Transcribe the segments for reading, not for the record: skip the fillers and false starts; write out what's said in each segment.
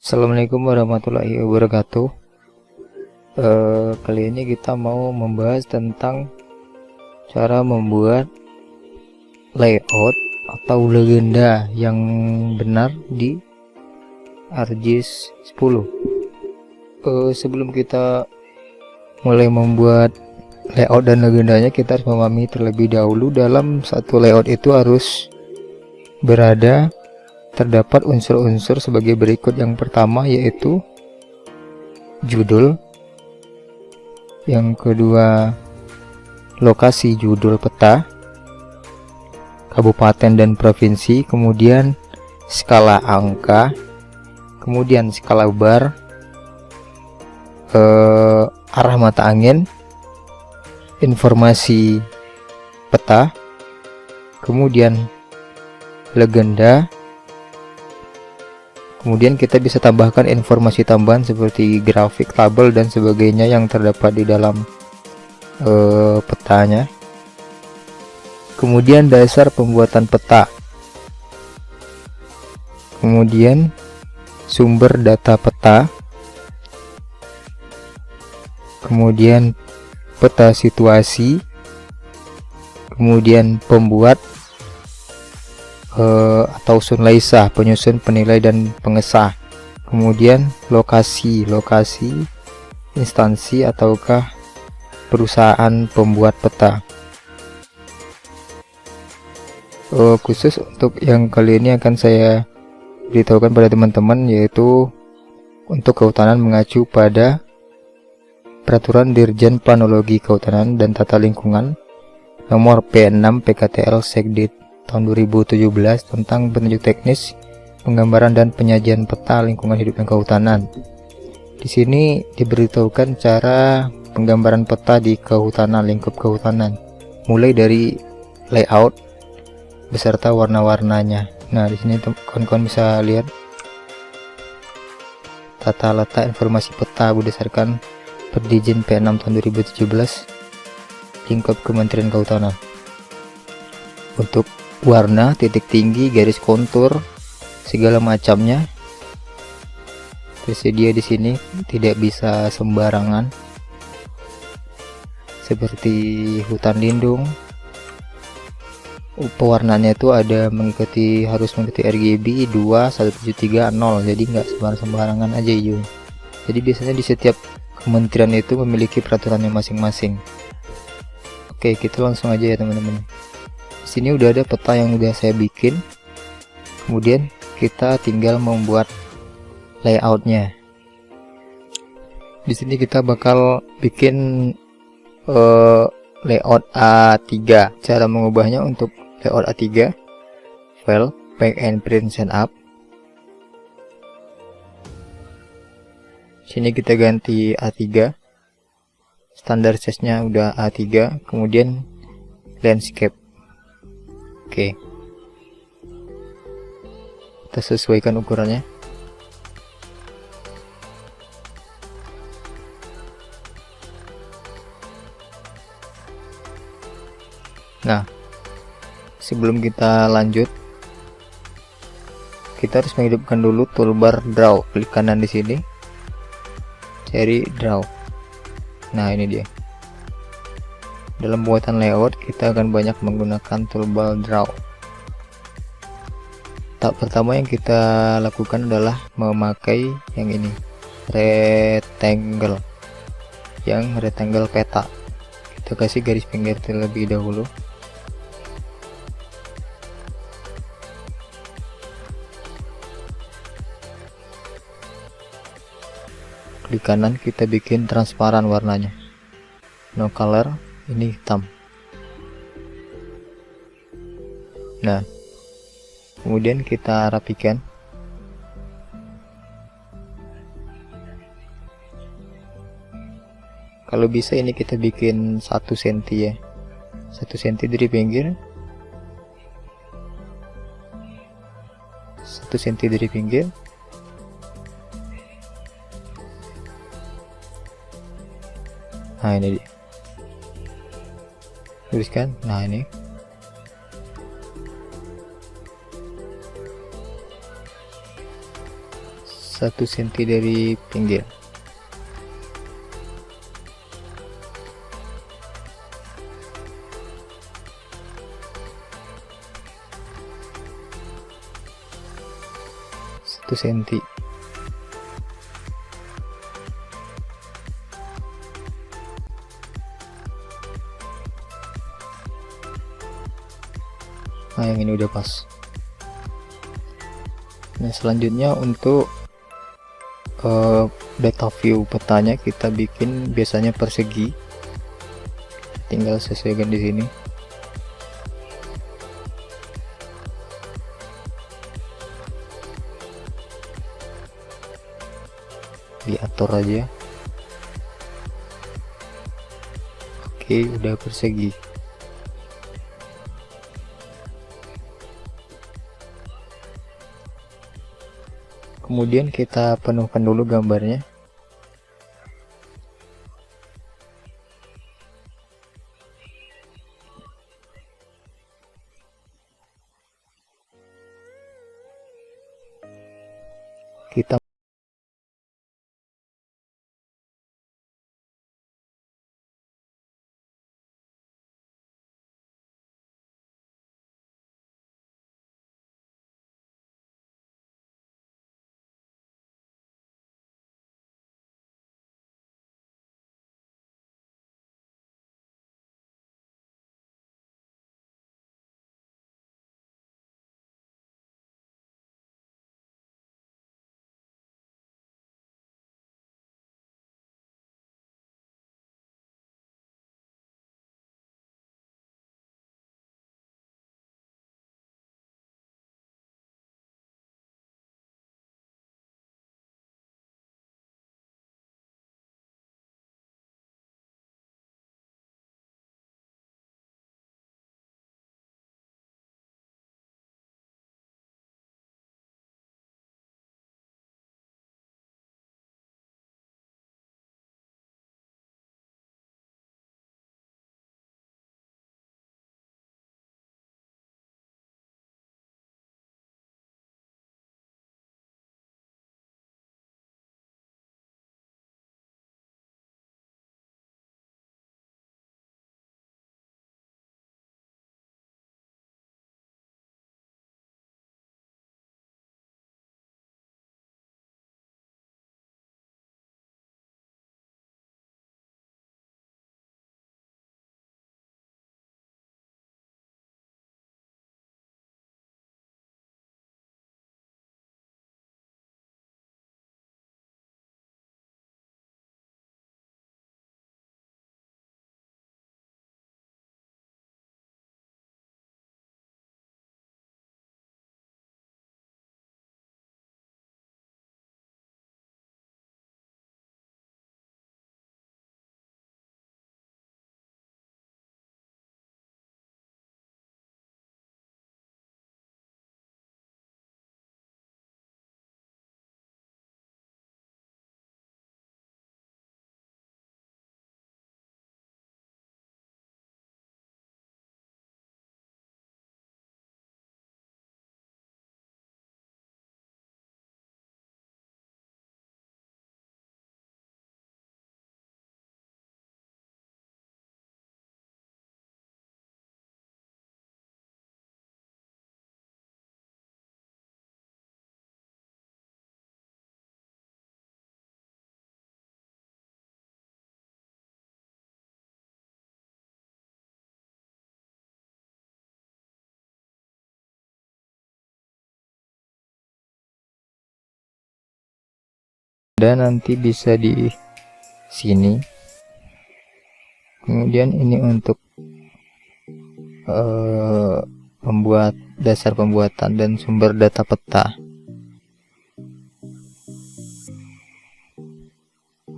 Assalamualaikum warahmatullahi wabarakatuh. Kali ini kita mau membahas tentang cara membuat layout atau legenda yang benar di ArcGIS 10. Sebelum kita mulai membuat layout dan legendanya, kita harus memahami terlebih dahulu dalam satu layout itu harus terdapat unsur-unsur sebagai berikut. Yang pertama yaitu judul, yang kedua lokasi judul peta, kabupaten dan provinsi, kemudian skala angka, kemudian skala bar, arah mata angin, informasi peta, kemudian legenda. Kemudian kita bisa tambahkan informasi tambahan seperti grafik, tabel dan sebagainya yang terdapat di dalam petanya. Kemudian dasar pembuatan peta, kemudian sumber data peta, kemudian peta situasi, kemudian pembuat atau sunlaisah, penyusun, penilai dan pengesah, kemudian lokasi instansi ataukah perusahaan pembuat peta. Khusus untuk yang kali ini akan saya beritahukan pada teman-teman, yaitu untuk kehutanan mengacu pada Peraturan Dirjen Planologi Kehutanan dan Tata Lingkungan nomor P6 PKTL Sekdit tahun 2017 tentang petunjuk teknis, penggambaran dan penyajian peta lingkungan hidup dan kehutanan. Di sini diberitahukan cara penggambaran peta di kehutanan, lingkup kehutanan, mulai dari layout beserta warna-warnanya. Nah, di sini kawan-kawan bisa lihat tata letak informasi peta berdasarkan Perdijen P6 tahun 2017 lingkup Kementerian Kehutanan. Untuk warna, titik tinggi, garis kontur, segala macamnya tersedia di sini, tidak bisa sembarangan. Seperti hutan lindung, pewarnanya itu ada harus mengikuti RGB 21730, jadi nggak sembarangan aja hijau. Jadi biasanya di setiap kementerian itu memiliki peraturannya masing-masing. Oke, kita langsung aja ya teman-teman. Sini udah ada peta yang udah saya bikin, kemudian kita tinggal membuat layoutnya. Di sini kita bakal bikin layout A3. Cara mengubahnya untuk layout A3, file, pack and print send up. Sini kita ganti A3, standar size nya udah A3, kemudian landscape. Oke, kita sesuaikan ukurannya. Nah, sebelum kita lanjut, kita harus menghidupkan dulu toolbar draw. Klik kanan di sini, cari draw. Nah, ini dia. Dalam pembuatan layout kita akan banyak menggunakan toolbar draw. Tahap pertama yang kita lakukan adalah memakai yang ini, rectangle, yang rectangle peta. Kita kasih garis pinggir terlebih dahulu. Klik kanan, kita bikin transparan warnanya, no color, ini hitam. Nah, kemudian kita rapikan. Kalau bisa ini kita bikin 1 cm ya, 1 cm dari pinggir, 1 cm dari pinggir. Nah, ini dia. Tuliskan. Nah, ini 1 cm dari pinggir. Senti. Nah, yang ini udah pas. Nah, selanjutnya untuk data view petanya kita bikin biasanya persegi. Tinggal sesuaikan di sini. Diatur aja. Oke, udah persegi. Kemudian kita penuhkan dulu gambarnya. Kita dan nanti bisa di sini. Kemudian ini untuk membuat dasar pembuatan dan sumber data peta.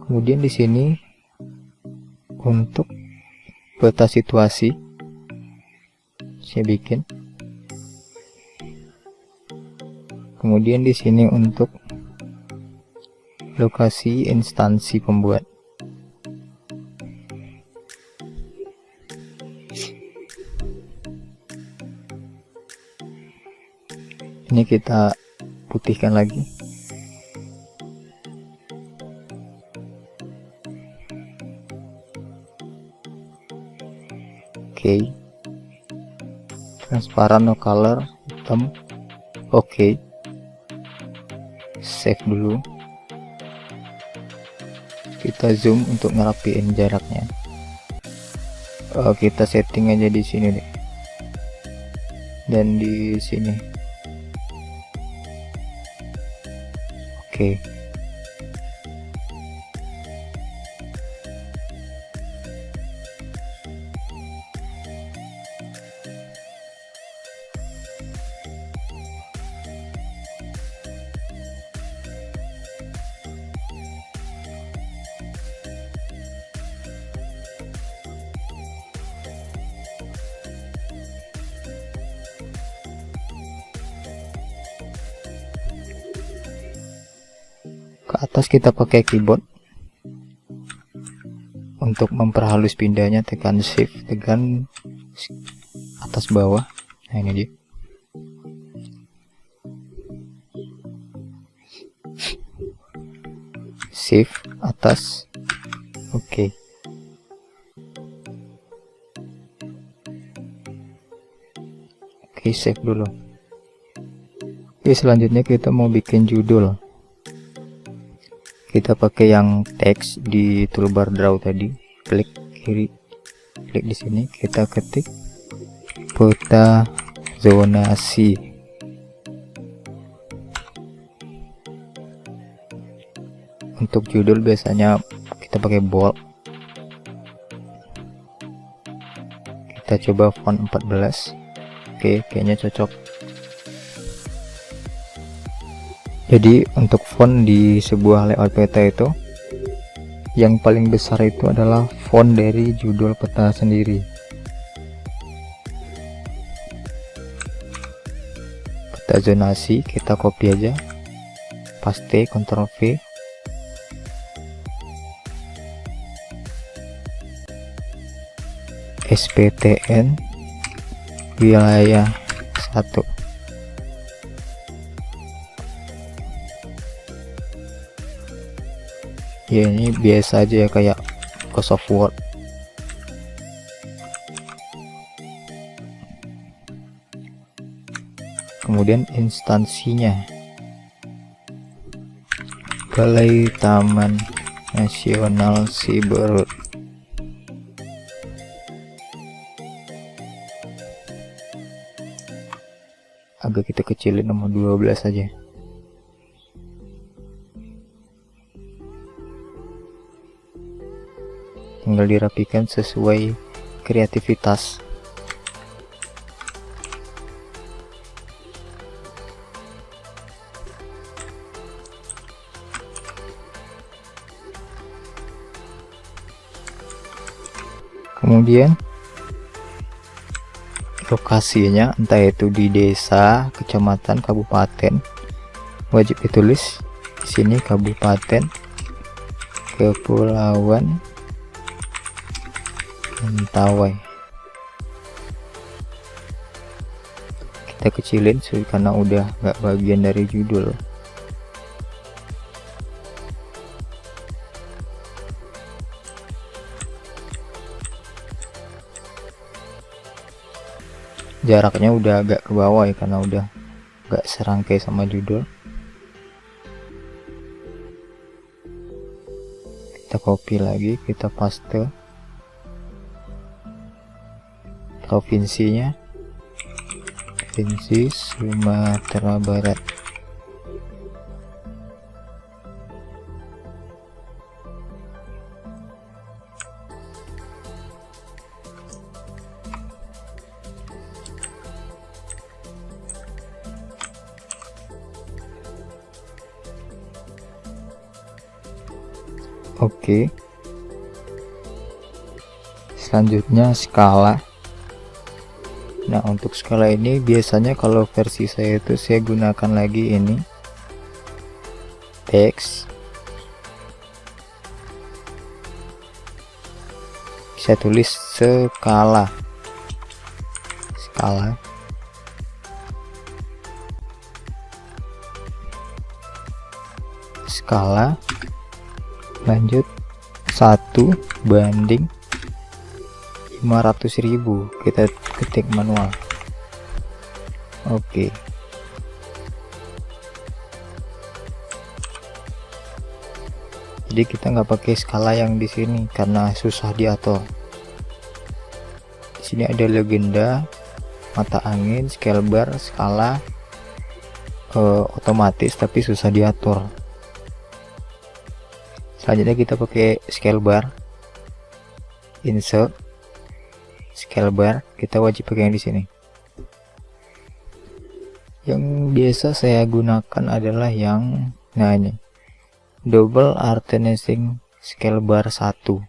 Kemudian di sini untuk peta situasi saya bikin. Kemudian di sini untuk lokasi instansi pembuat. Ini kita putihkan lagi. Oke. Transparan no color, hitam. Oke. Save dulu. Kita zoom untuk ngerapiin jaraknya. Kita setting aja di sini deh, dan di sini. Oke. Ke atas kita pakai keyboard. Untuk memperhalus pindahnya tekan shift, tekan atas bawah. Nah, ini dia. Shift atas. Oke. Oke, save dulu. Oke, selanjutnya kita mau bikin judul. Kita pakai yang teks di toolbar draw tadi, klik kiri, klik di sini, kita ketik peta zonasi. Untuk judul biasanya kita pakai bold. Kita coba font 14. Oke, kayaknya cocok. Jadi untuk font di sebuah layout peta itu, yang paling besar itu adalah font dari judul peta sendiri. Peta zonasi kita copy aja, paste, Ctrl V. SPTN wilayah 1. Ya, ini biasa aja ya, kayak Microsoft Word. Kemudian instansinya Balai Taman Nasional Siberut. Agak kita kecilin nomor 12 aja. Tinggal dirapikan sesuai kreativitas. Kemudian lokasinya, entah itu di desa, kecamatan, kabupaten, wajib ditulis di sini kabupaten, kepulauan Mentawai. Kita kecilin karena udah nggak bagian dari judul. Jaraknya udah agak ke bawah ya, karena udah nggak serangkai sama judul. Kita copy lagi, kita paste. Provinsinya Provinsi Sumatera Barat. Oke. Selanjutnya skala. Nah, untuk skala ini biasanya kalau versi saya itu saya gunakan lagi ini teks. Saya tulis skala. Skala lanjut 1:5. 500.000, kita ketik manual. Oke. Jadi kita nggak pakai skala yang di sini karena susah diatur. Di sini ada legenda, mata angin, scale bar, skala, otomatis tapi susah diatur. Selanjutnya kita pakai scale bar, insert, scale bar, kita wajib pakai yang di sini. Yang biasa saya gunakan adalah yang ini, double alternating scale bar 1.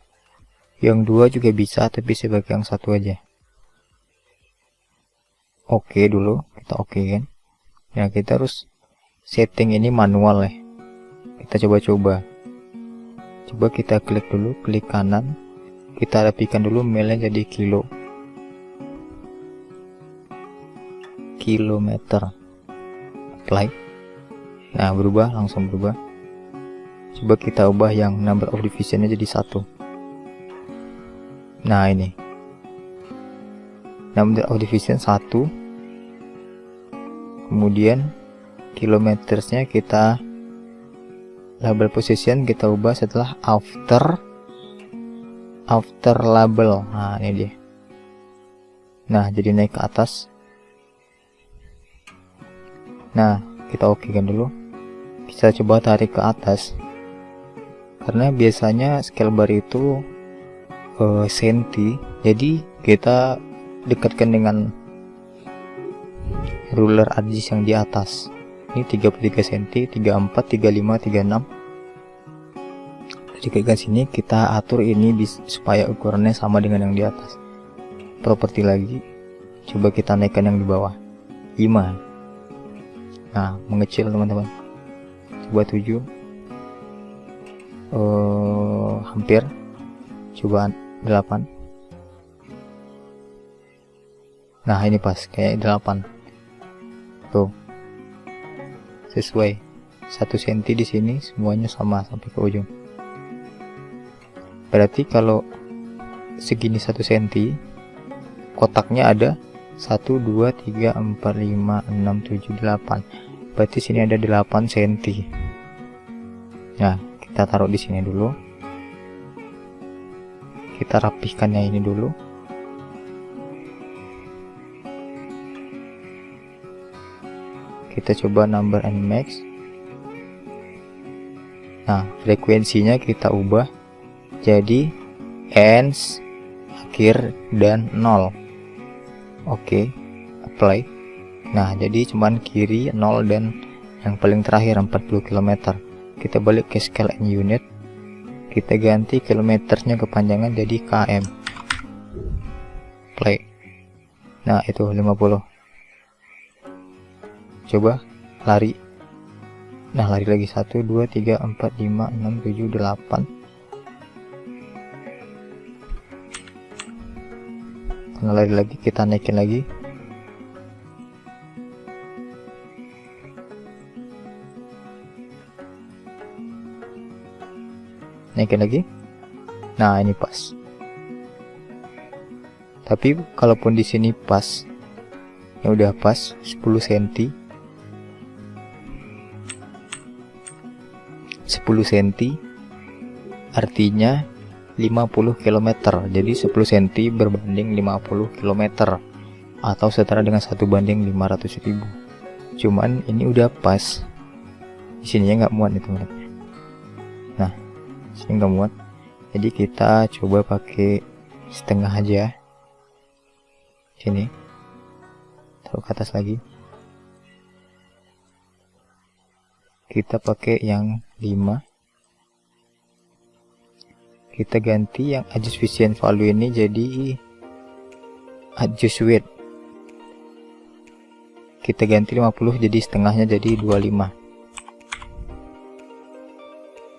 Yang 2 juga bisa, tapi saya pakai yang 1 aja. Oke dulu, kita oke kan. Ya kita harus setting ini manual ya. Kita coba kita klik dulu, klik kanan, kita rapikan dulu mailnya jadi kilometer, apply. Nah berubah, langsung berubah. Coba kita ubah yang number of divisionnya jadi 1. Nah ini number of division 1, kemudian kilometersnya kita label position kita ubah setelah after label. Nah ini dia. Nah jadi naik ke atas. Nah kita oke kan dulu, kita coba tarik ke atas karena biasanya scale bar itu senti, jadi kita dekatkan dengan ruler addis yang di atas. Ini 33 cm, 34, 35, 36. Jadi ke sini kita atur ini supaya ukurannya sama dengan yang di atas. Properti lagi, coba kita naikkan yang di bawah 5. Nah mengecil teman-teman, coba 7, hampir, coba 8. Nah ini pas kayak 8 tuh, sesuai 1 cm di sini semuanya sama sampai ke ujung. Berarti kalau segini 1 cm, kotaknya ada 1 2 3 4 5 6 7 8. Berarti sini ada 8 cm. Nah kita taruh di sini dulu, kita rapihkannya ini dulu. Kita coba number and max. Nah frekuensinya kita ubah jadi ends, akhir, dan 0. Oke, apply. Nah jadi cuman kiri 0 dan yang paling terakhir 40 km. Kita balik ke scale and unit, kita ganti kilometernya kepanjangan jadi km. Play. Nah itu 50. Coba lari. Nah lari lagi 1 2 3 4 5 6 7 8. Karena lari lagi, kita naikin lagi. Naikin lagi. Nah ini pas. Tapi kalaupun di sini pas, ya udah pas 10 cm. 10 cm artinya 50 km. Jadi 10 cm berbanding 50 km atau setara dengan 1/500.000. Cuman ini udah pas. Di sininya nggak muat nih teman-teman. Nah, sini nggak muat. Jadi kita coba pakai setengah aja. Sini. Taruh ke atas lagi. Kita pakai yang 5. Kita ganti yang adjust vision value ini jadi adjust width. Kita ganti 50 jadi setengahnya jadi 25.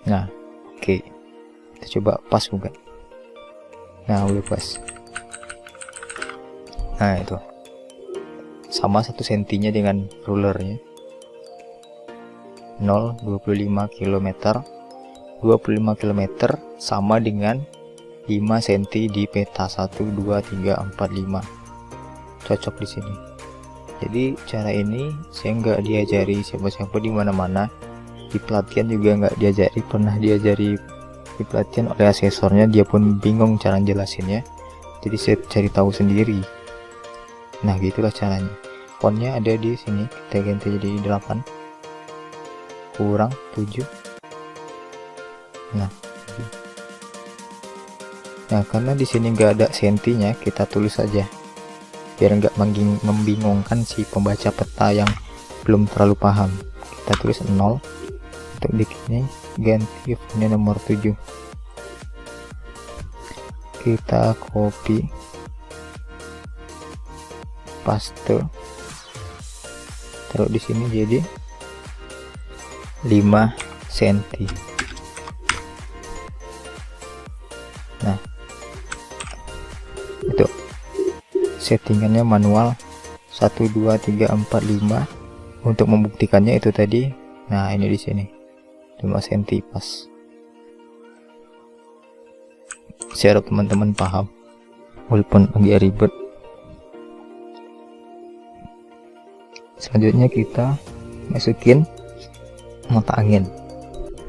Nah oke, kita coba pas bukan. Nah udah pas. Nah itu sama 1 cm nya dengan rulernya. 0 25 km. 25 km sama dengan 5 cm di peta 1 2 3 4 5 cocok di sini. Jadi cara ini saya nggak diajari siapa-siapa di mana-mana, di pelatihan juga nggak diajari, pernah diajari di pelatihan oleh asesornya, dia pun bingung cara jelasinnya, jadi saya cari tahu sendiri. Nah gitulah caranya. Fontnya ada di sini, kita ganti jadi 8 kurang 7. Nah karena di sini nggak ada sentinya, kita tulis saja biar nggak membingungkan si pembaca peta yang belum terlalu paham. Kita tulis 0 untuk bikinnya, ganti fontnya nomor 7. Kita copy, paste, taruh di sini jadi 5 cm. Nah itu settingannya manual 1 2 3 4 5. Untuk membuktikannya itu tadi, nah ini di sini 5 cm pas. Saya harap teman-teman paham walaupun agak ribet. Selanjutnya kita masukin mata angin.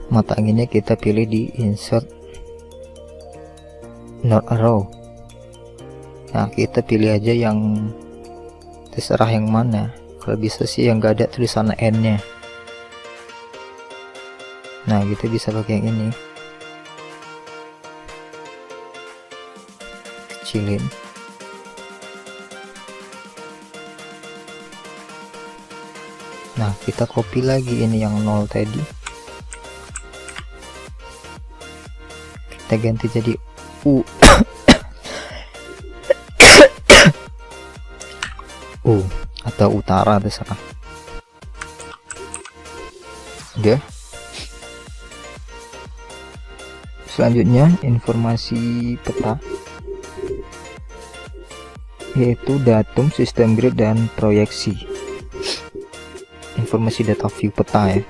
Mata anginnya kita pilih di insert north arrow. Nah kita pilih aja yang terserah yang mana, kalau bisa sih yang gak ada tulisan N nya. Nah kita bisa pakai yang ini, kecilin. Nah kita copy lagi ini yang 0 tadi, kita ganti jadi U. U atau utara terserah. Udah. Selanjutnya informasi peta, yaitu datum, sistem grid, dan proyeksi. Informasi data view peta ya.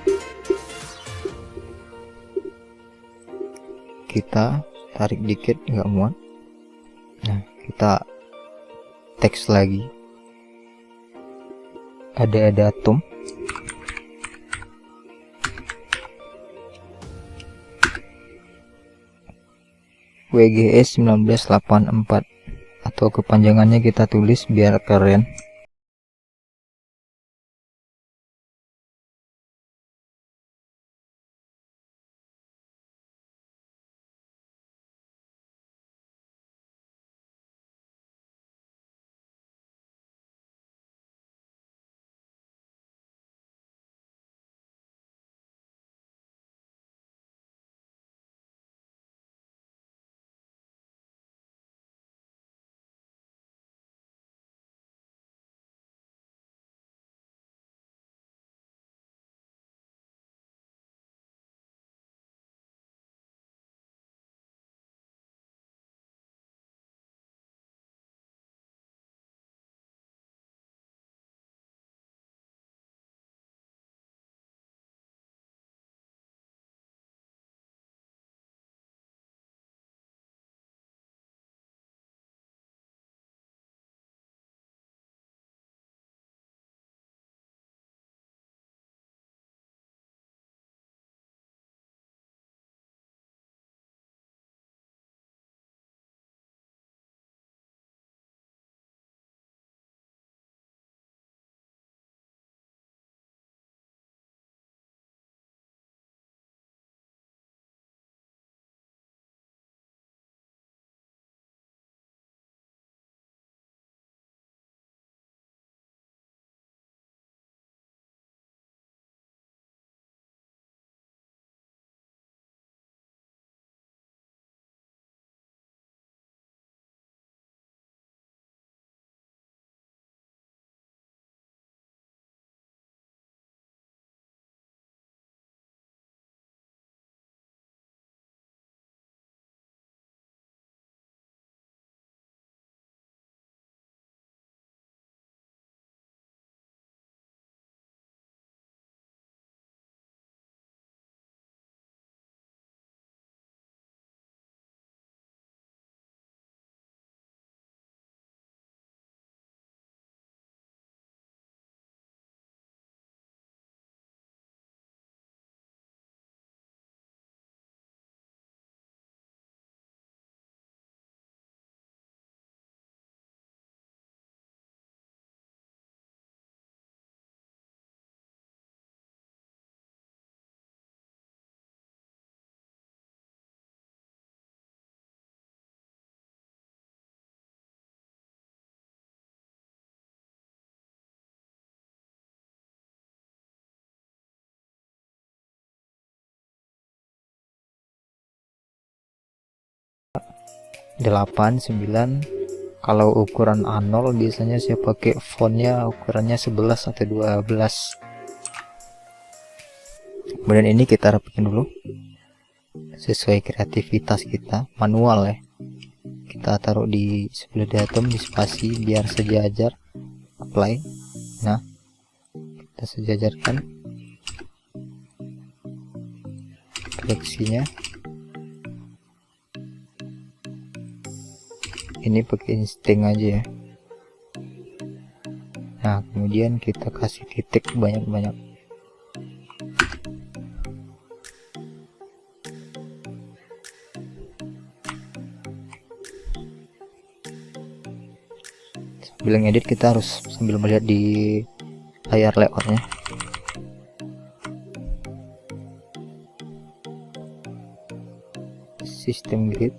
Kita tarik dikit, nggak muat. Nah kita teks lagi, ada datum, WGS 1984, atau kepanjangannya kita tulis biar keren. 8, 9. Kalau ukuran A0 biasanya saya pakai fontnya ukurannya 11 atau 12. Kemudian ini kita rapikan dulu sesuai kreativitas kita, manual ya. Kita taruh di sebelah datum, di spasi biar sejajar. Apply. Nah, kita sejajarkan koleksinya. Ini pakai insting aja ya. Nah, kemudian kita kasih titik banyak-banyak. Sambil ngedit kita harus sambil melihat di layar layoutnya. Sistem grid.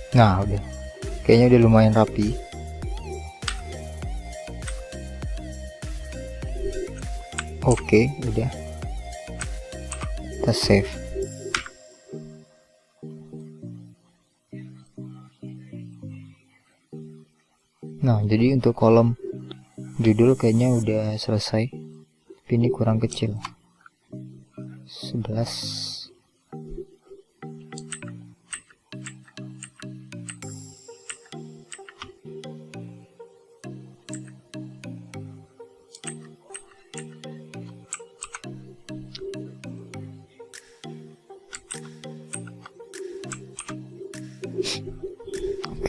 Nah, udah. Kayaknya udah lumayan rapi. Oke, udah. Kita save. Nah, jadi untuk kolom judul kayaknya udah selesai. Tapi ini kurang kecil. 11.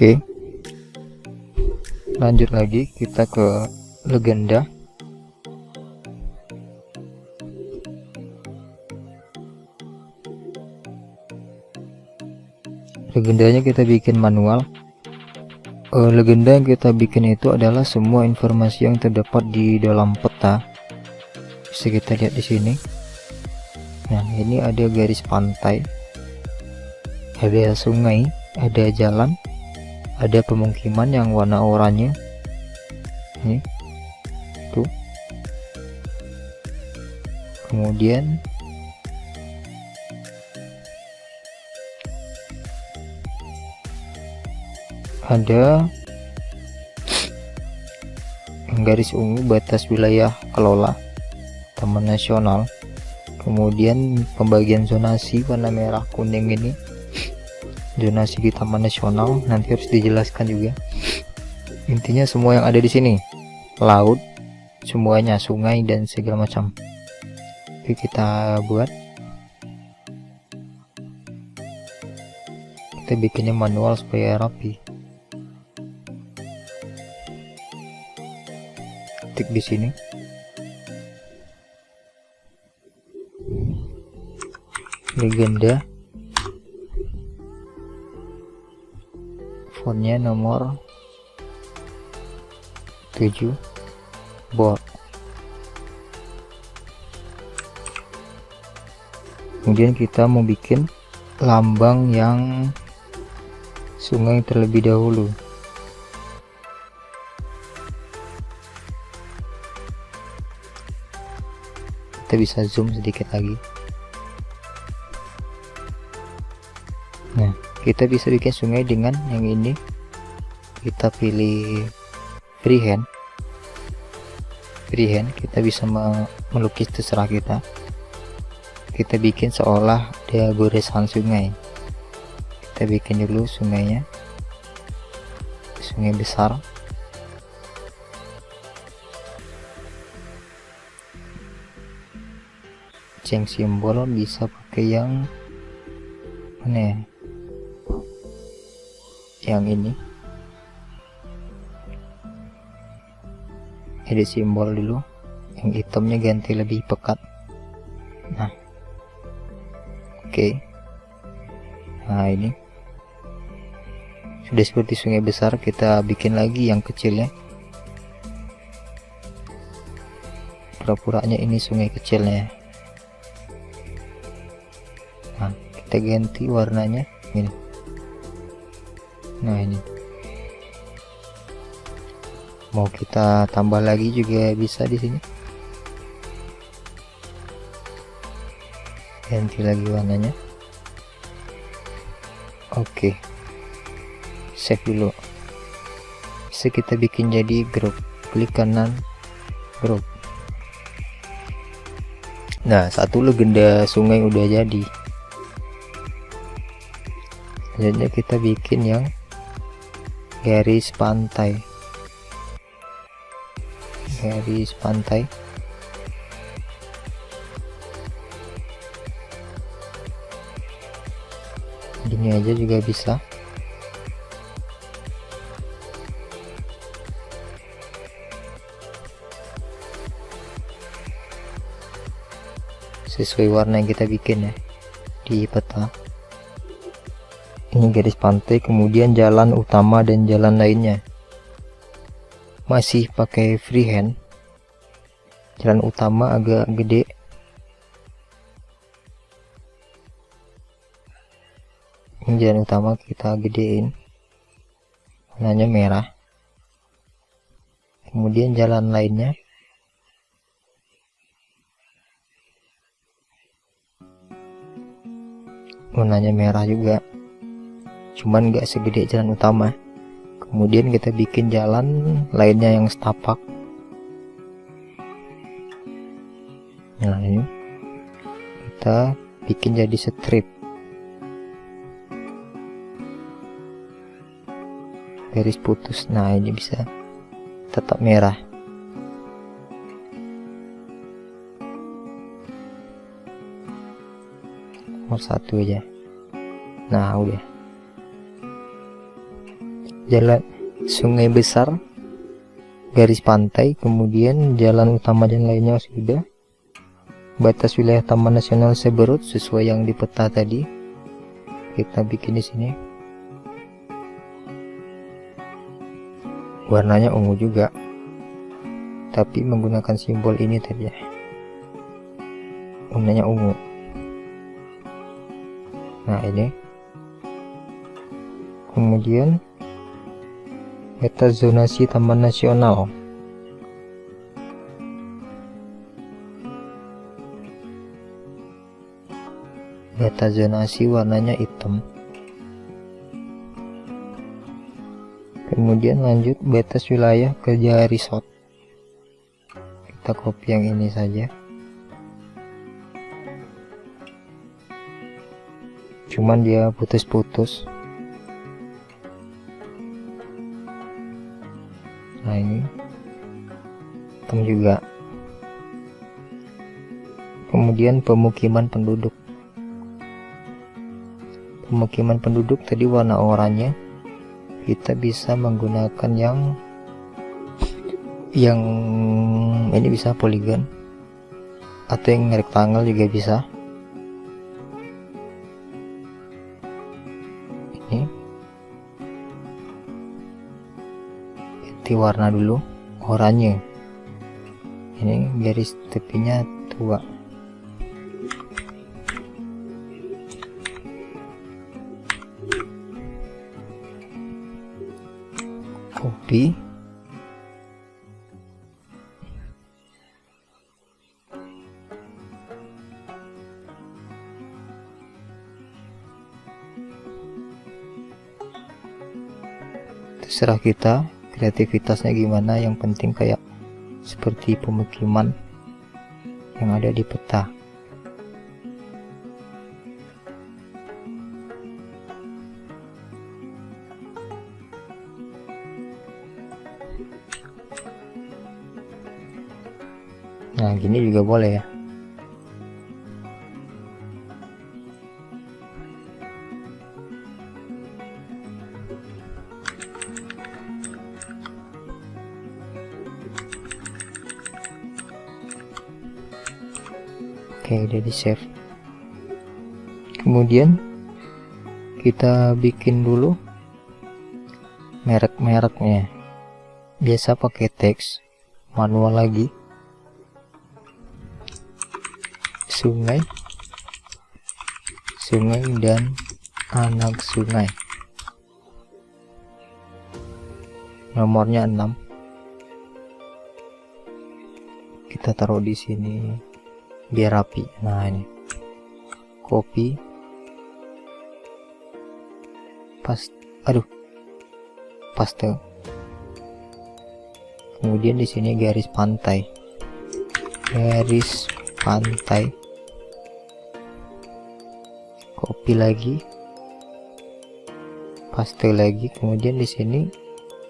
Oke, lanjut lagi kita ke legenda. Legendanya kita bikin manual. Legenda yang kita bikin itu adalah semua informasi yang terdapat di dalam peta. Bisa kita lihat di sini. Nah, ini ada garis pantai, ada sungai, ada jalan, ada pemukiman yang warna oranye. Ini tuh. Kemudian ada garis ungu batas wilayah kelola taman nasional. Kemudian pembagian zonasi warna merah kuning ini zonasi di taman nasional, nanti harus dijelaskan juga. Intinya semua yang ada di sini, laut, semuanya, sungai dan segala macam. Oke, kita buat. Kita bikinnya manual supaya rapi. Tik di sini. Legenda. Fontnya nomor 7 bold. Kemudian kita mau bikin lambang yang sungai terlebih dahulu. Kita bisa zoom sedikit lagi. Nah, kita bisa bikin sungai dengan yang ini. Kita pilih freehand. Kita bisa melukis terserah kita. Kita bikin seolah ada goresan sungai. Kita bikin dulu sungainya, sungai besar. Change simbol bisa pakai yang mana ya? Yang ini. Edit simbol dulu, yang hitamnya ganti lebih pekat. Nah, oke. Nah, ini sudah seperti sungai besar. Kita bikin lagi yang kecilnya, pura-puranya ini sungai kecilnya. Nah, kita ganti warnanya ini. Nah, ini mau kita tambah lagi juga bisa di sini. Ganti lagi warnanya. Oke, save dulu. Bisa kita bikin jadi grup, klik kanan grup. Nah, satu legenda sungai udah jadi. Selanjutnya kita bikin yang garis pantai. Garis pantai. Gini aja juga bisa. Sesuai warna yang kita bikin ya di peta. Ini garis pantai, kemudian jalan utama dan jalan lainnya masih pakai freehand. Jalan utama agak gede, ini jalan utama kita gedein, warnanya merah. Kemudian jalan lainnya warnanya merah juga, cuman nggak segede jalan utama. Kemudian kita bikin jalan lainnya yang setapak. Nah, ini kita bikin jadi strip, garis putus. Nah, ini bisa tetap merah. Nomor 1 aja. Nah, udah. Jalan sungai besar, garis pantai, kemudian jalan utama dan lainnya sudah. Batas wilayah Taman Nasional Seberut sesuai yang di peta tadi. Kita bikin di sini. Warnanya ungu juga, tapi menggunakan simbol ini tadi ya. Warnanya ungu. Nah, ini. Kemudian peta zonasi Taman Nasional. Peta zonasi warnanya hitam. Kemudian lanjut batas wilayah kerja resort. Kita copy yang ini saja. Cuman dia putus-putus. Nah, ini hitam juga. Kemudian pemukiman penduduk. Pemukiman penduduk tadi warna oranye. Kita bisa menggunakan yang ini bisa poligon atau yang rectangle juga bisa. Ini ganti warna dulu, oranye. Ini garis tepinya tua. Copy. Terserah kita kreativitasnya gimana, yang penting kayak seperti pemukiman yang ada di peta. Nah, gini juga boleh ya. Oke, udah di save. Kemudian kita bikin dulu merek-mereknya. Biasa pakai teks, manual lagi. Sungai, sungai dan anak sungai. Nomornya 6. Kita taruh di sini biar rapi. Nah, ini. Copy. Paste. Kemudian di sini garis pantai. Copy lagi. Paste lagi. Kemudian di sini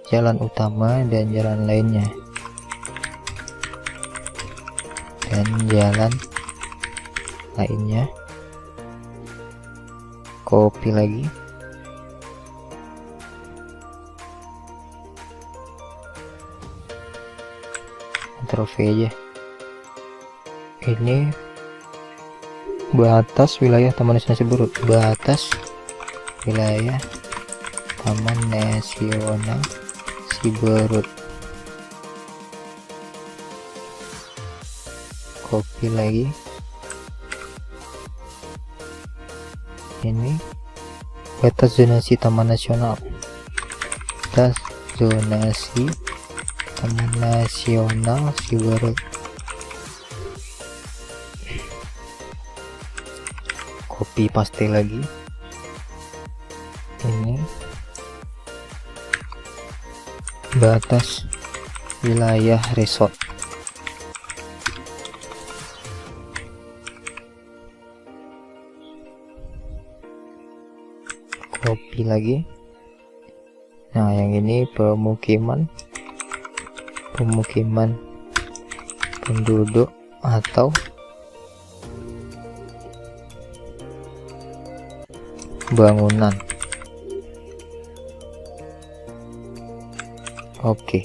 jalan utama dan jalan lainnya. Copy lagi. Ctrl V aja. Ini batas wilayah Taman Nasional Siberut. Batas wilayah Taman Nasional Siberut. Copy lagi. Ini batas zonasi Taman Nasional. Batas zonasi Taman Nasional Siberut. Copy paste lagi. Ini batas wilayah resort. Copy lagi. Nah, yang ini pemukiman penduduk atau bangunan. Oke.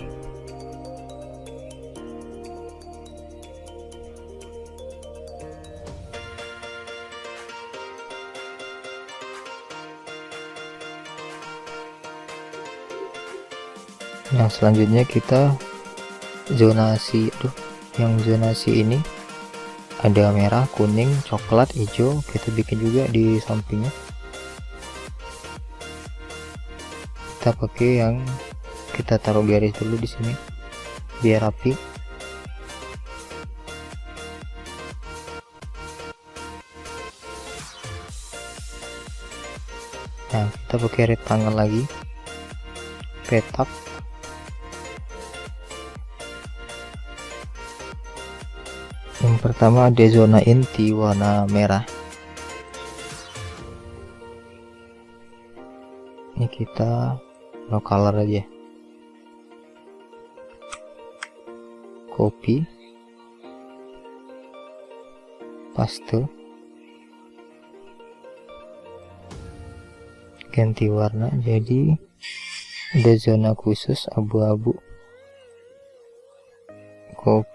Nah, selanjutnya kita zonasi. Yang zonasi ini ada merah, kuning, coklat, hijau. Kita bikin juga di sampingnya. Kita pakai yang kita taruh garis dulu di sini biar rapi. Nah, kita pakai rectangle lagi, petak. Yang pertama ada zona inti warna merah. Ini kita no color aja. Copy, paste, ganti warna jadi ada zona khusus abu-abu. Copy.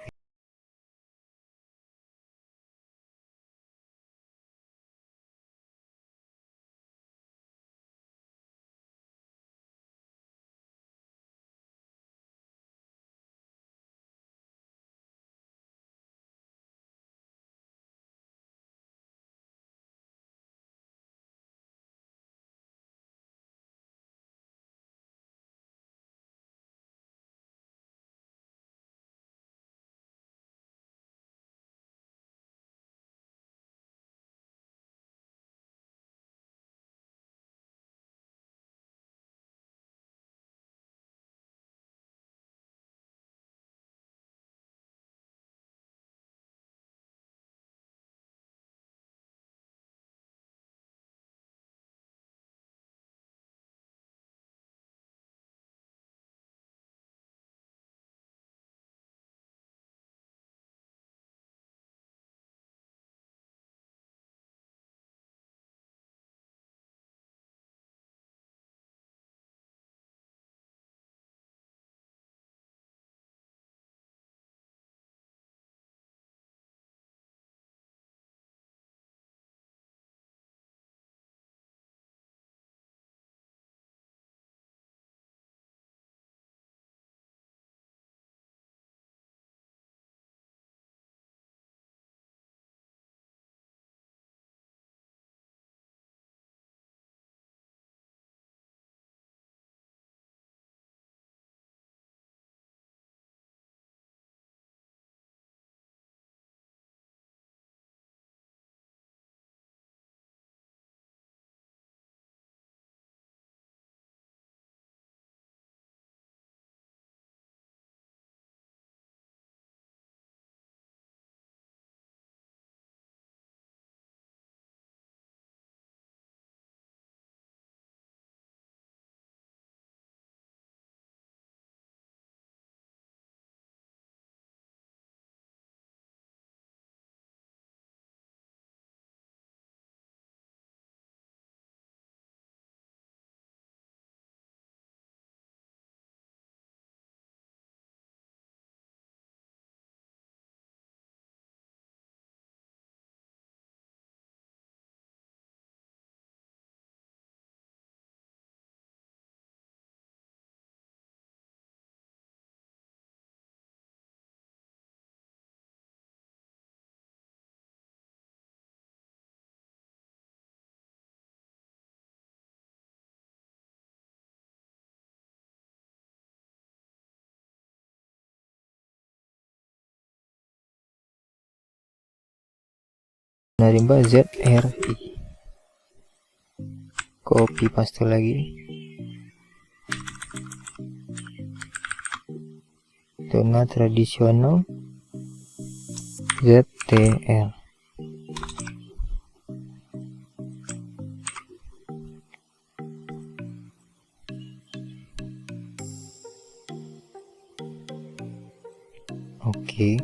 Rimba ZRI, copy paste lagi, zona tradisional ZTR. Oke,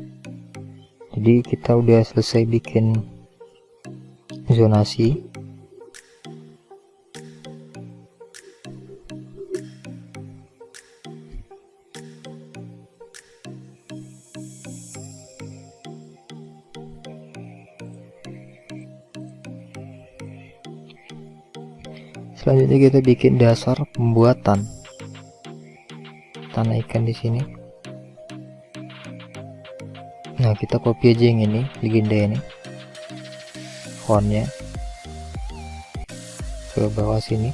jadi kita udah selesai bikin zonasi. Selanjutnya kita bikin dasar pembuatan tanah ikan di sini. Nah, kita copy aja yang ini, legenda ini, fontnya ke bawah sini.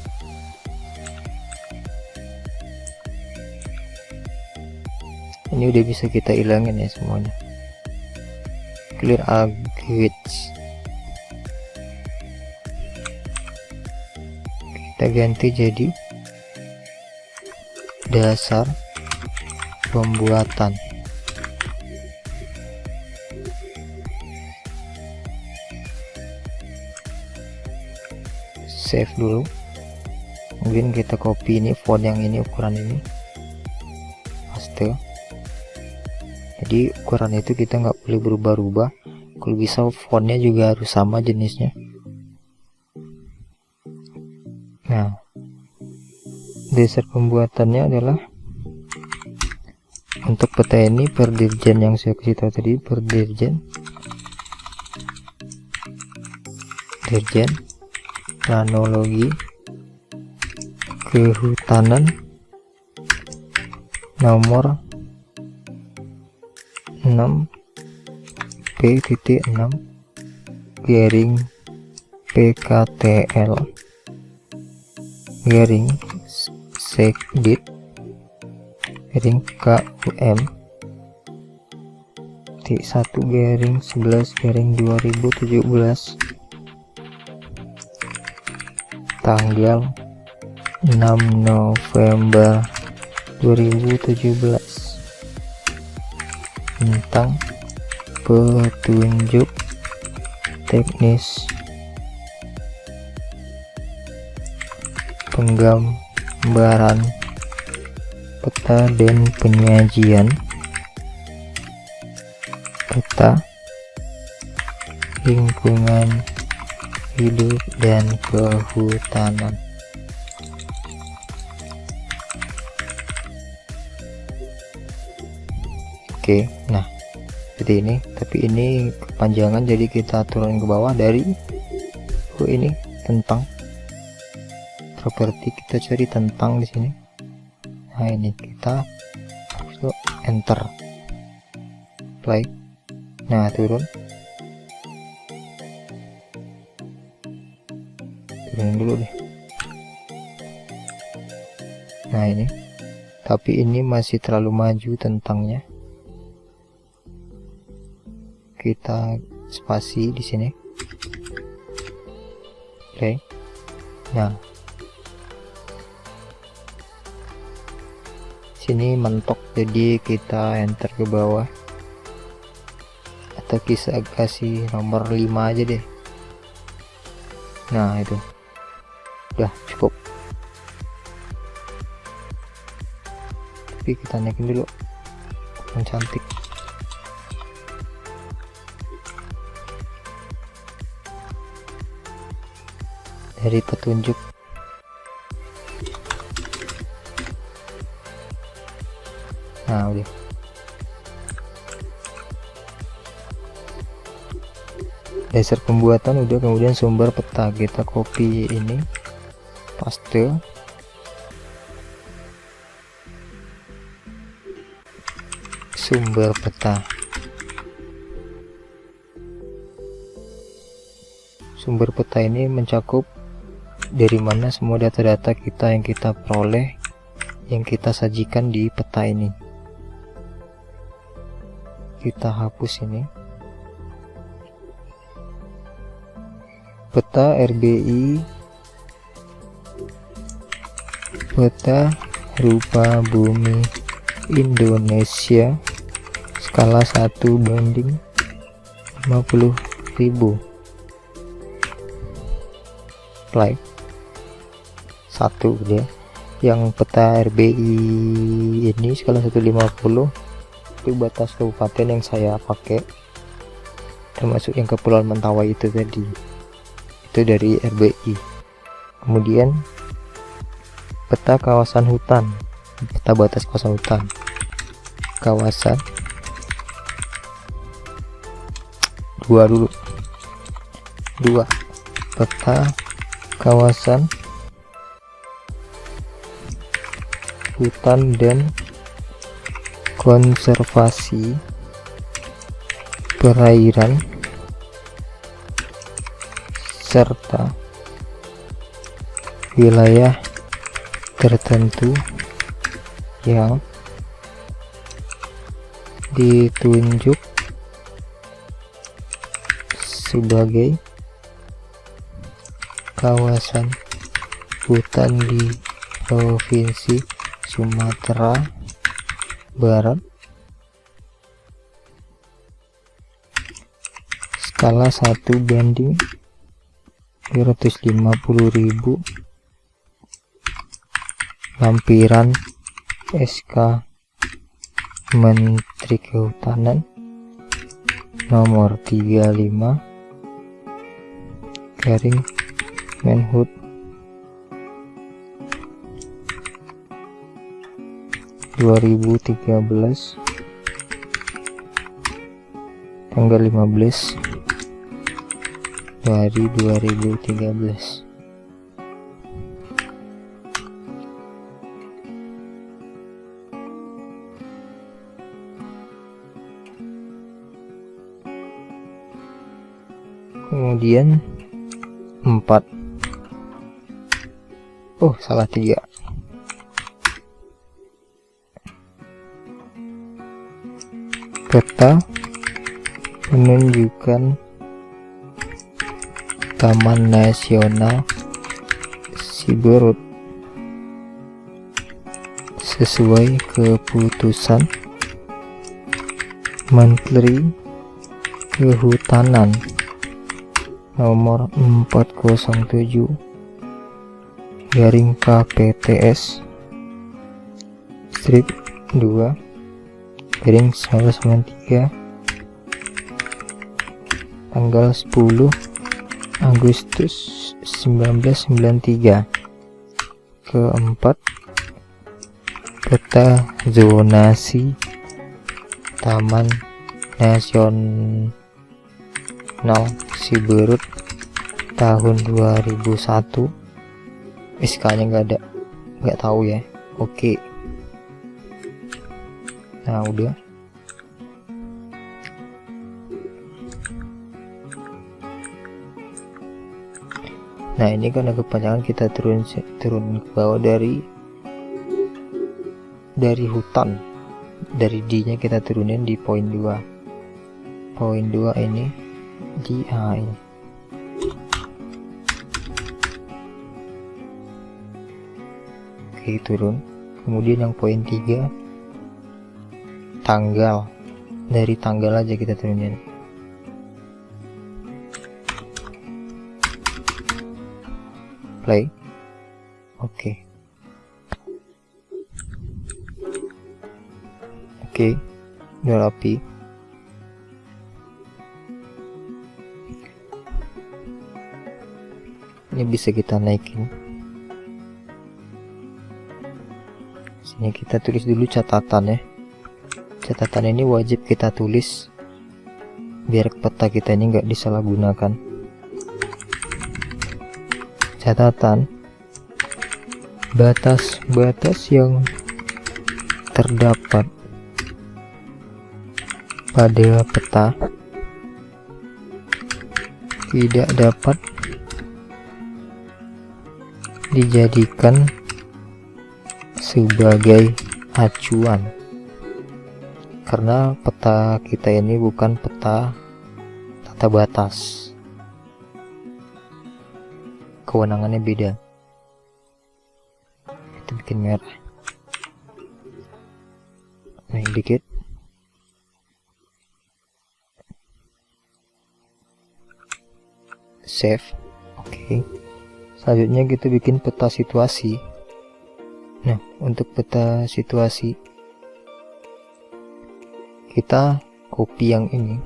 Ini udah bisa kita hilangin ya semuanya. Clear all grids. Kita ganti jadi dasar pembuatan. Save dulu. Mungkin kita copy ini font yang ini, ukuran ini, paste. Jadi ukuran itu kita nggak boleh berubah-ubah. Kalau bisa fontnya juga harus sama jenisnya. Nah, dasar pembuatannya adalah untuk peta ini per dirjen yang saya kasih tahu tadi, per dirjen planologi kehutanan nomor 6 P.6 garing PKTL garing sekdit garing KUM T1 garing 11 garing 2017 tanggal 6 November 2017 tentang petunjuk teknis penggambaran peta dan penyajian peta lingkungan hidup dan kehutanan. Oke, nah seperti ini, tapi ini kepanjangan jadi kita turun ke bawah dari ini tentang properti, kita cari tentang di sini. Nah, ini kita enter play. Nah, turun dulu deh. Nah, ini tapi ini masih terlalu maju tentangnya, kita spasi di sini. Oke. Nah, sini mentok, jadi kita enter ke bawah atau kita kasih nomor 5 aja deh. Nah, itu udah cukup, tapi kita naikin dulu yang cantik. Dari petunjuk nah udah. Dasar pembuatan udah, kemudian sumber peta kita copy ini, paste, sumber peta. Sumber peta ini mencakup dari mana semua data-data kita yang kita peroleh, yang kita sajikan di peta ini. Kita hapus ini. peta RBI, peta rupa bumi Indonesia skala 1:50.000. Play 1 dia. Yang peta RBI ini skala 1:50 itu batas kabupaten yang saya pakai, termasuk yang Kepulauan Mentawai itu tadi, itu dari RBI. Kemudian peta kawasan hutan, peta batas kawasan hutan, kawasan 2 peta kawasan hutan dan konservasi perairan serta wilayah tertentu yang ditunjuk sebagai kawasan hutan di Provinsi Sumatera Barat skala 1:250.000. Lampiran SK Menteri Kehutanan nomor 35 garing Menhub (2013) tanggal 15 dari 2013. Kemudian 4, oh salah 3, peta penunjukan Taman Nasional Siberut sesuai keputusan Menteri Kehutanan nomor 407 garing KPTS strip 2 garing 1993 tanggal 10 Agustus 1993. Keempat, peta zonasi Taman Nasional Siberut tahun 2001. SK-nya nggak tahu ya. Oke. Nah udah. Nah ini karena kepanjangan, kita turun ke bawah dari hutan, dari D nya kita turunin di poin 2. Poin 2 ini di A ini. Oke, turun. Kemudian yang poin 3 tanggal, dari tanggal aja kita turunin. Play. Oke, udah rapi. Ini bisa kita naikin. Sini kita tulis dulu catatan ya. Catatan ini wajib kita tulis biar peta kita ini nggak disalahgunakan. Catatan batas-batas yang terdapat pada peta tidak dapat dijadikan sebagai acuan karena peta kita ini bukan peta tata batas. kewenangannya beda. Kita bikin merah. Naik dikit. Save. Oke. Selanjutnya kita bikin peta situasi. Nah, untuk peta situasi kita copy yang ini.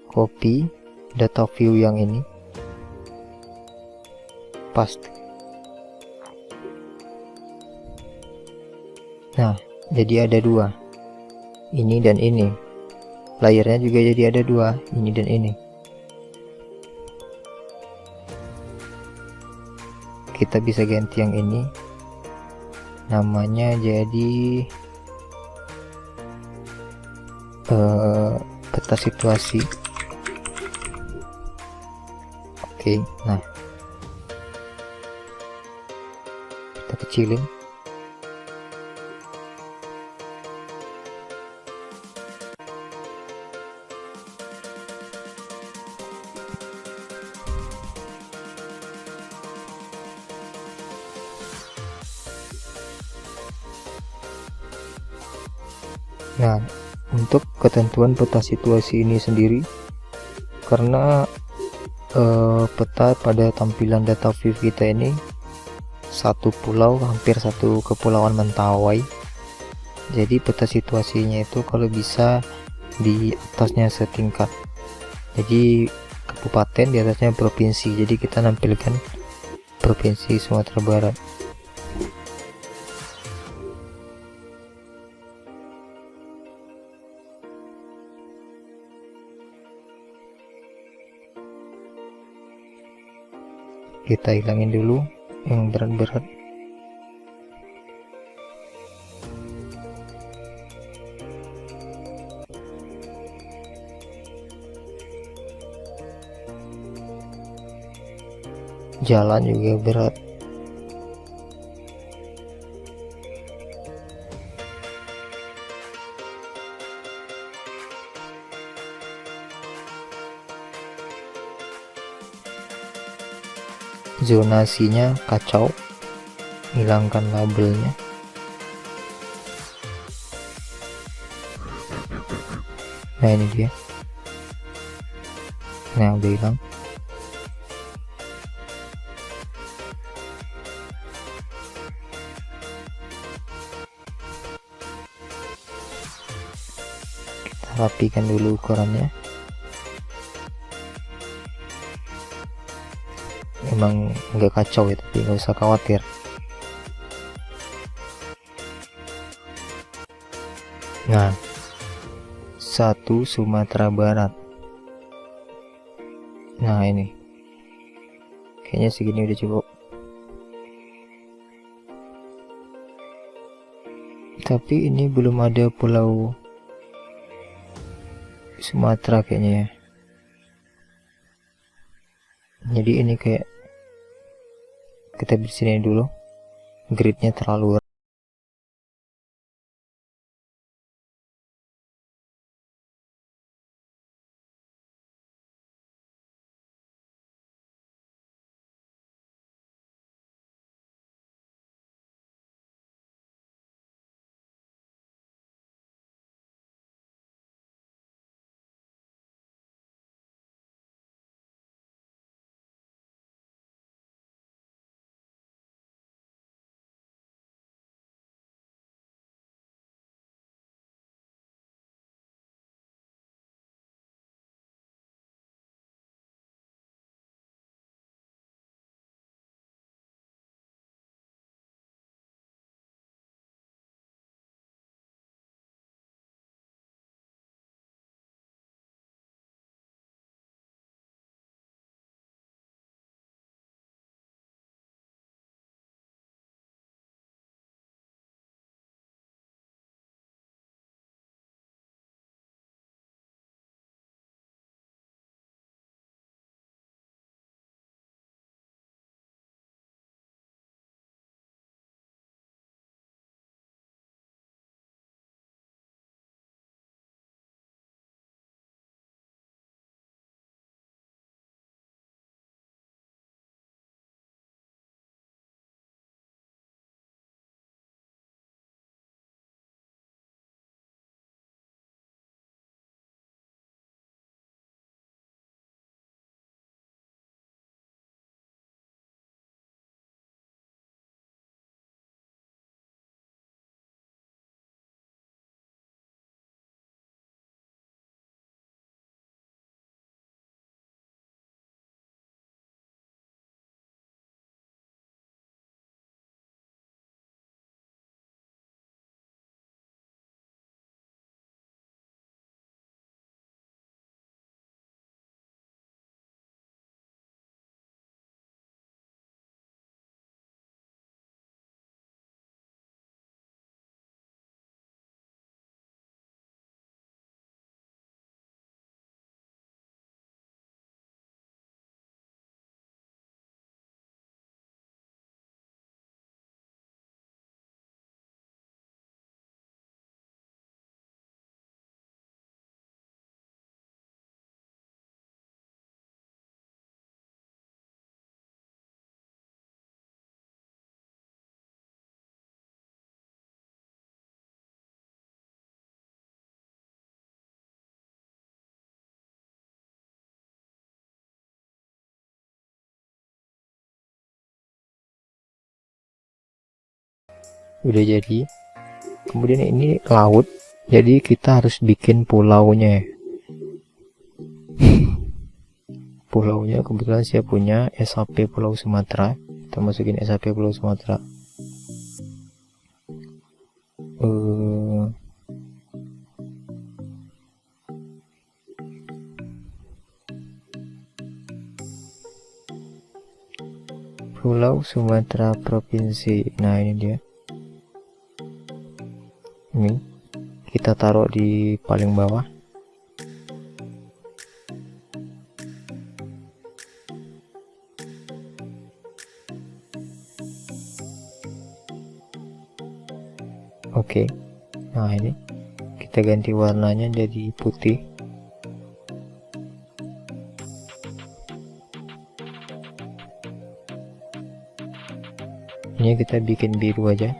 Copy data view yang ini. Paste. Nah, jadi ada dua. Ini dan ini. Layernya juga jadi ada dua, ini dan ini. Kita bisa ganti yang ini, namanya jadi peta situasi. Oke, nah kita kecilin. Nah, untuk ketentuan peta situasi ini sendiri, karena peta pada tampilan data view kita ini satu pulau, hampir satu kepulauan Mentawai, jadi peta situasinya itu kalau bisa di atasnya setingkat, jadi kabupaten, di atasnya provinsi, jadi kita nampilkan provinsi Sumatera Barat. Kita hilangin dulu yang berat-berat. Jalan juga berat. Zonasinya kacau, hilangkan labelnya. Nah, ini dia. Nah, udah hilang. Kita rapikan dulu ukurannya. Emang nggak kacau ya, tapi nggak usah khawatir. Nah, 1 Sumatera Barat. Nah, ini kayaknya segini udah cukup, tapi ini belum ada pulau Sumatera kayaknya ya. Jadi ini kayak kita di sini dulu, gridnya terlalu udah jadi. Kemudian ini laut, jadi kita harus bikin pulaunya. Pulaunya kebetulan saya punya SAP Pulau Sumatera, kita masukin SAP Pulau Sumatera. Pulau Sumatera Provinsi. Nah, ini dia. Ini kita taruh di paling bawah. Oke. Nah, ini kita ganti warnanya jadi putih. Ini kita bikin biru aja.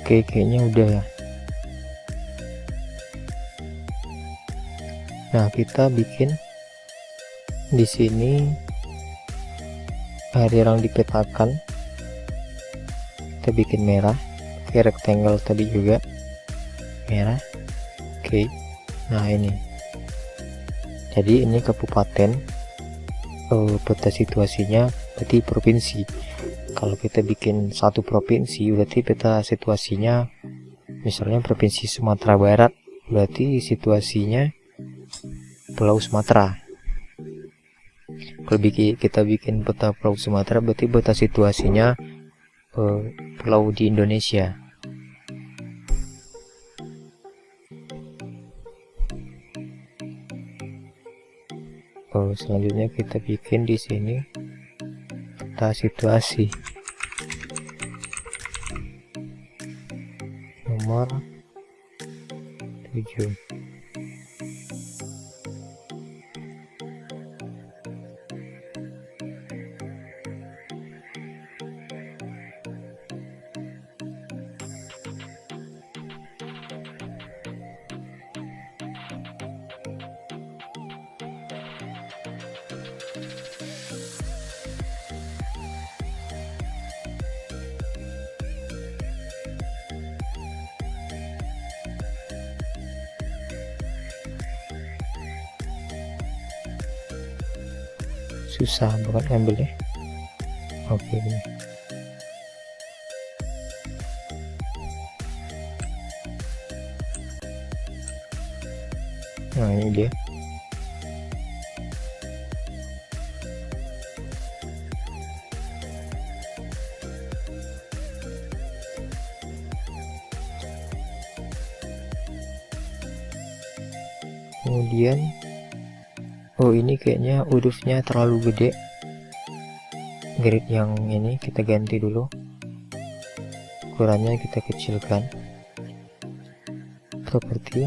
Oke, kayaknya udah ya. Nah, kita bikin di sini area yang dipetakan. Kita bikin merah. Oke, rectangle tadi juga merah. Oke. Nah, ini. Jadi ini kabupaten. Peta situasinya berarti provinsi. Kalau kita bikin satu provinsi, berarti peta situasinya misalnya provinsi Sumatera Barat, berarti situasinya Pulau Sumatera. Kalau kita bikin peta Pulau Sumatera, berarti peta situasinya pulau di Indonesia. Selanjutnya kita bikin di sini peta situasi nomor 7. Susah banget ngambilnya. Oke, ini. Nah, ini dia. Kemudian ini kayaknya hurufnya terlalu gede. Grid yang ini kita ganti dulu, ukurannya kita kecilkan. Properti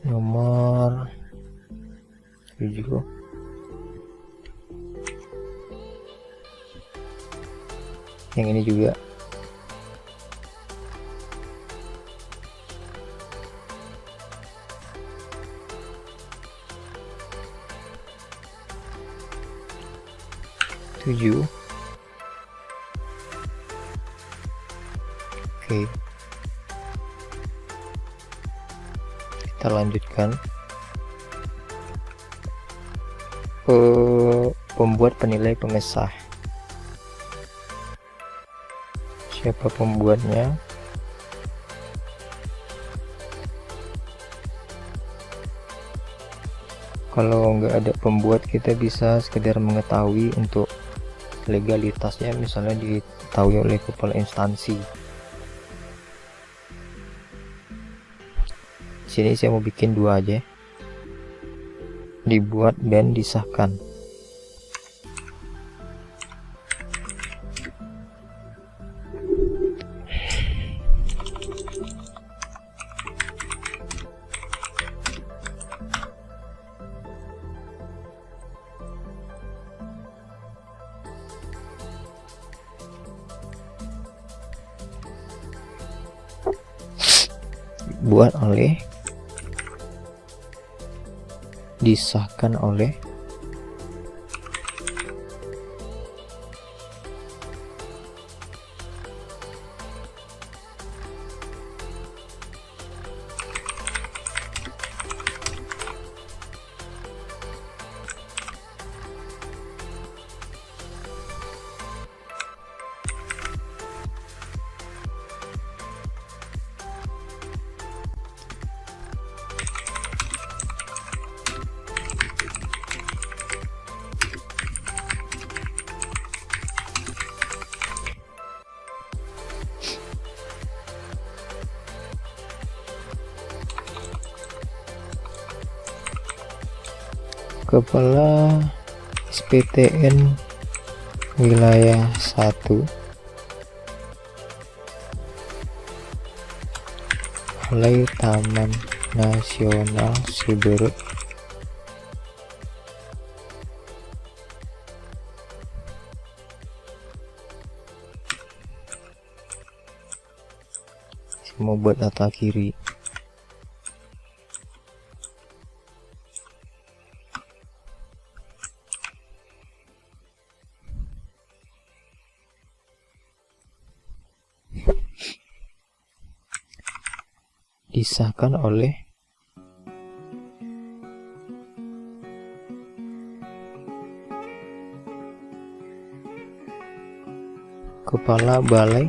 nomor 7. Yang ini juga. Oke, kita lanjutkan. Pembuat, penilai, pengesah. Siapa pembuatnya? Kalau nggak ada pembuat, kita bisa sekedar mengetahui untuk legalitasnya, misalnya diketahui oleh kepala instansi. Sini saya mau bikin 2 aja, dibuat dan disahkan. dibuat oleh, disahkan oleh, Kepala SPTN Wilayah 1 Balai Taman Nasional Siberut mau buat data kiri. Disahkan oleh Kepala Balai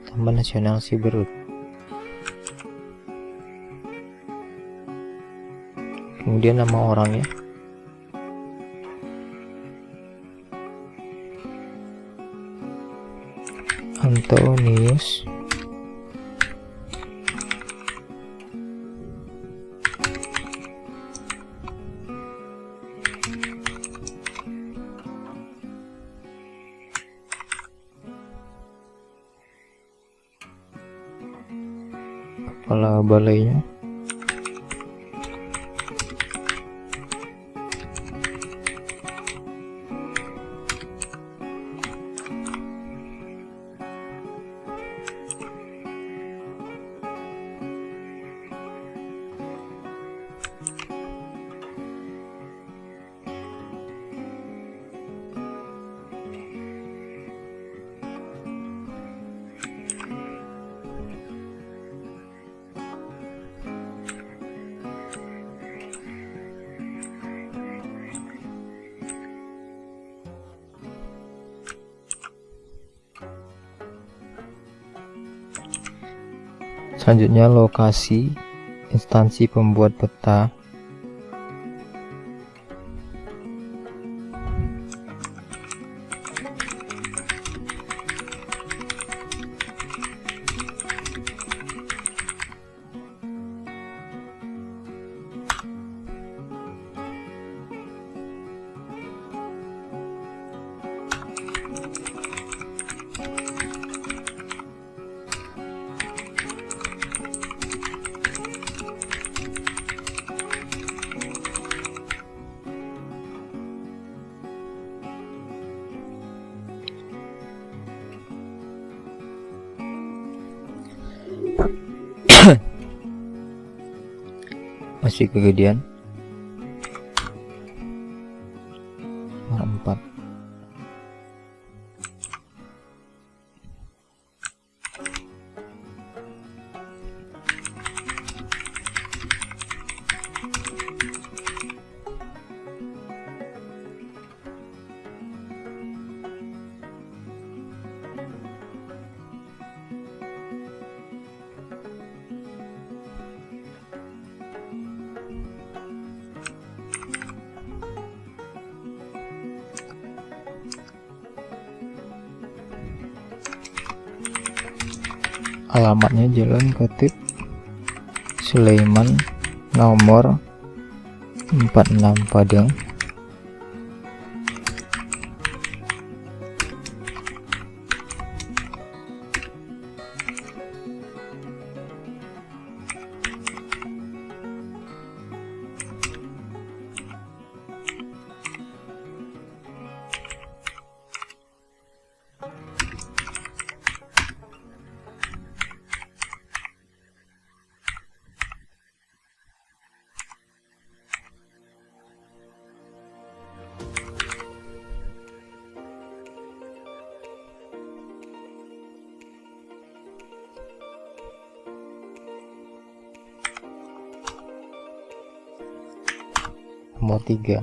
Taman Nasional Siberut. Kemudian nama orangnya, Antonius kepala balainya, selanjutnya lokasi instansi pembuat peta, masih kegedean 4. Alamatnya Jalan Ketip Sulaiman nomor 46 Padang. nomor 3.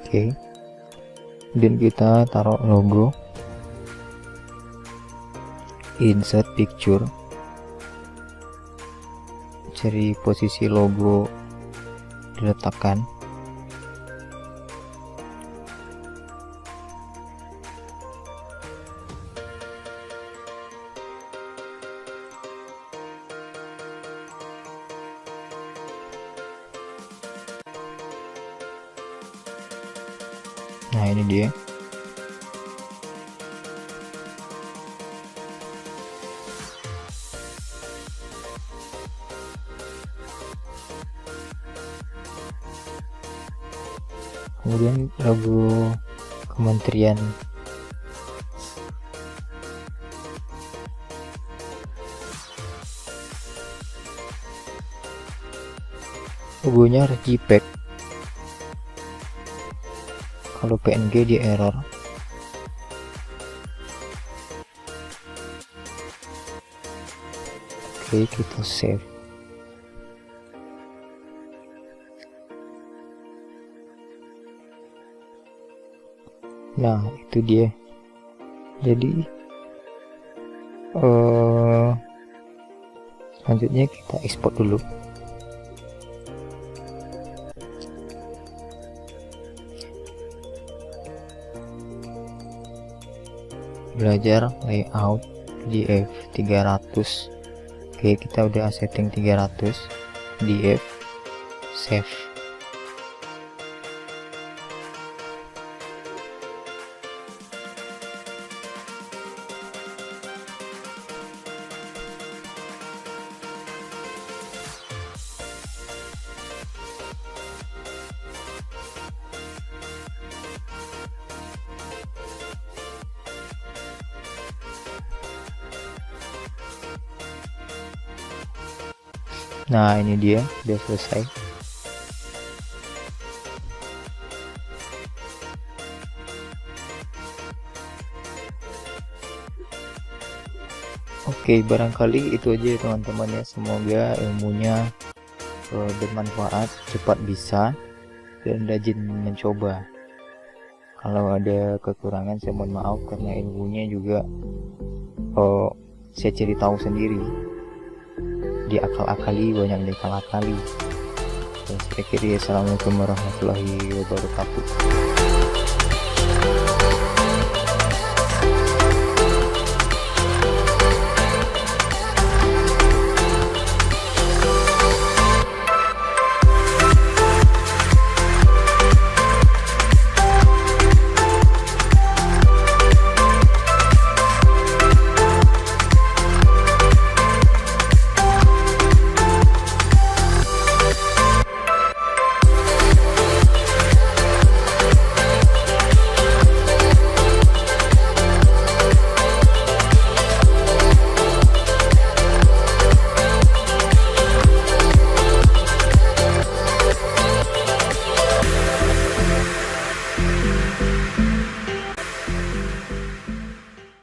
Oke, dan kita taruh logo, insert picture, cari posisi logo diletakkan. Nah, ini dia. Kemudian logo kementerian. Logonya harus JPEG. Kalau PNG dia error. Oke, kita save. Nah, itu dia. Jadi selanjutnya kita ekspor dulu. Belajar layout DF 300. Oke, kita udah setting 300 DF, save. Nah, ini dia, udah selesai. Oke, barangkali itu aja ya teman-teman ya. Semoga ilmunya bermanfaat, cepat bisa, dan rajin mencoba. Kalau ada kekurangan saya mohon maaf, karena ilmunya juga saya cari tahu sendiri. Diakal-akali banyak diakal-akali. Saya kira. Assalamualaikum warahmatullahi wabarakatuh.